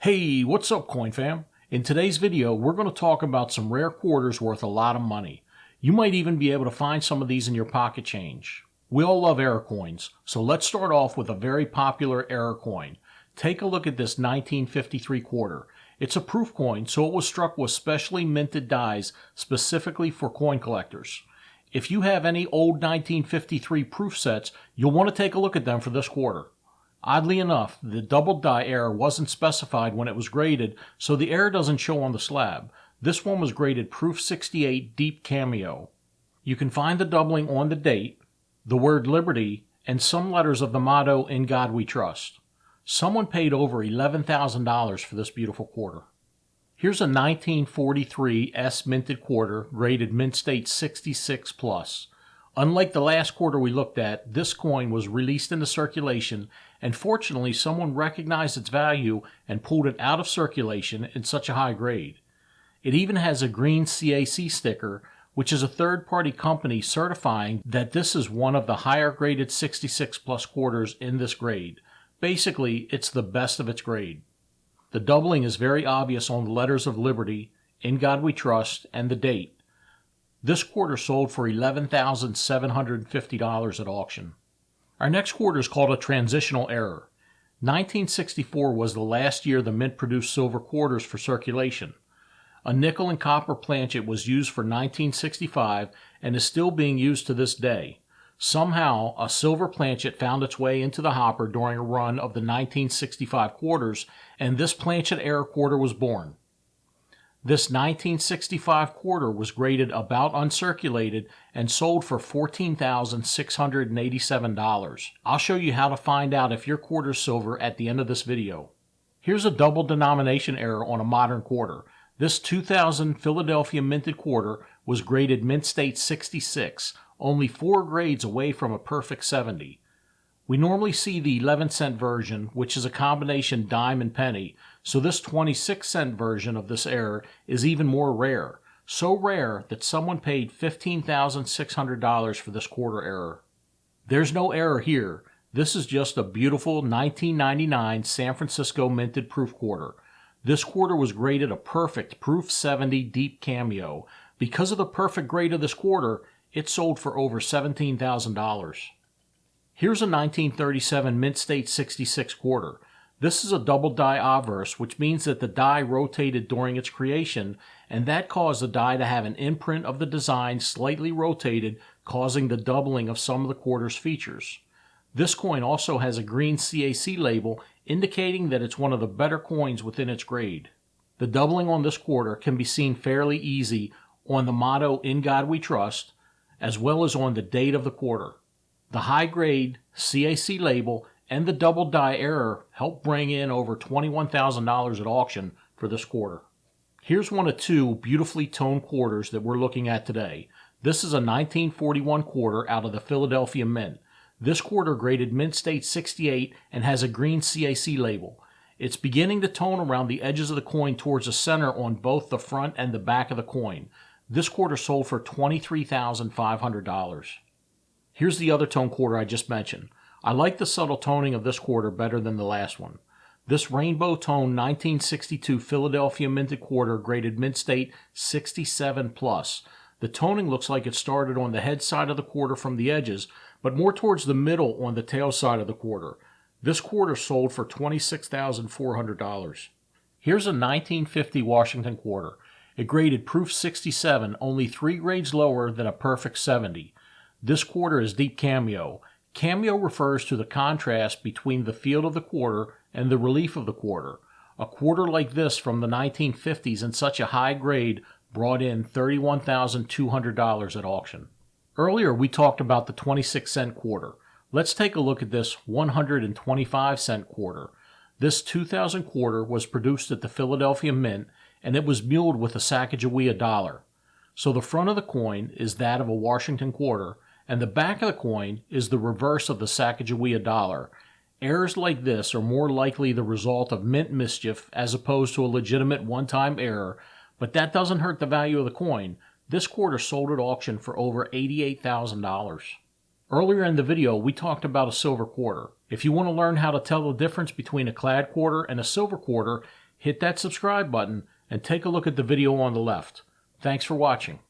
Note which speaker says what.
Speaker 1: Hey, what's up, Coin Fam? In today's video, we're going to talk about some rare quarters worth a lot of money. You might even be able to find some of these in your pocket change. We all love error coins, so let's start off with a very popular error coin. Take a look at this 1953 quarter. It's a proof coin, so it was struck with specially minted dies specifically for coin collectors. If you have any old 1953 proof sets, you'll want to take a look at them for this quarter. Oddly enough, the double die error wasn't specified when it was graded, so the error doesn't show on the slab. This one was graded Proof 68 Deep Cameo. You can find the doubling on the date, the word Liberty, and some letters of the motto, "In God We Trust." Someone paid over $11,000 for this beautiful quarter. Here's a 1943 S minted quarter, graded mint state 66+. Unlike the last quarter we looked at, this coin was released into circulation, and fortunately someone recognized its value and pulled it out of circulation in such a high grade. It even has a green CAC sticker, which is a third-party company certifying that this is one of the higher graded 66+ quarters in this grade. Basically, it's the best of its grade. The doubling is very obvious on the letters of Liberty, "In God We Trust," and the date. This quarter sold for $11,750 at auction. Our next quarter is called a Transitional Error. 1964 was the last year the mint produced silver quarters for circulation. A nickel and copper planchet was used for 1965 and is still being used to this day. Somehow, a silver planchet found its way into the hopper during a run of the 1965 quarters, and this planchet error quarter was born. This 1965 quarter was graded about uncirculated and sold for $14,687. I'll show you how to find out if your quarter's silver at the end of this video. Here's a double denomination error on a modern quarter. This 2000 Philadelphia minted quarter was graded mint state 66, only 4 grades away from a perfect 70. We normally see the 11-cent version, which is a combination dime and penny, so this 26-cent version of this error is even more rare. So rare that someone paid $15,600 for this quarter error. There's no error here. This is just a beautiful 1999 San Francisco minted proof quarter. This quarter was graded a perfect Proof 70 Deep Cameo. Because of the perfect grade of this quarter, it sold for over $17,000. Here's a 1937 mint state 66 quarter. This is a double die obverse, which means that the die rotated during its creation, and that caused the die to have an imprint of the design slightly rotated, causing the doubling of some of the quarter's features. This coin also has a green CAC label, indicating that it's one of the better coins within its grade. The doubling on this quarter can be seen fairly easy on the motto, "In God We Trust," as well as on the date of the quarter. The high grade CAC label and the double die error helped bring in over $21,000 at auction for this quarter. Here's one of 2 beautifully toned quarters that we're looking at today. This is a 1941 quarter out of the Philadelphia Mint. This quarter graded mint state 68 and has a green CAC label. It's beginning to tone around the edges of the coin towards the center on both the front and the back of the coin. This quarter sold for $23,500. Here's the other tone quarter I just mentioned. I like the subtle toning of this quarter better than the last one. This rainbow tone 1962 Philadelphia minted quarter graded mint state 67+. The toning looks like it started on the head side of the quarter from the edges, but more towards the middle on the tail side of the quarter. This quarter sold for $26,400. Here's a 1950 Washington quarter. It graded Proof 67, only 3 grades lower than a perfect 70. This quarter is Deep Cameo. Cameo refers to the contrast between the field of the quarter and the relief of the quarter. A quarter like this from the 1950s in such a high grade brought in $31,200 at auction. Earlier we talked about the 26-cent quarter. Let's take a look at this 125-cent quarter. This 2000 quarter was produced at the Philadelphia Mint, and it was muled with a Sacagawea dollar. So the front of the coin is that of a Washington quarter, and the back of the coin is the reverse of the Sacagawea dollar. Errors like this are more likely the result of mint mischief as opposed to a legitimate one-time error, but that doesn't hurt the value of the coin. This quarter sold at auction for over $88,000. Earlier in the video, we talked about a silver quarter. If you want to learn how to tell the difference between a clad quarter and a silver quarter, hit that subscribe button and take a look at the video on the left. Thanks for watching.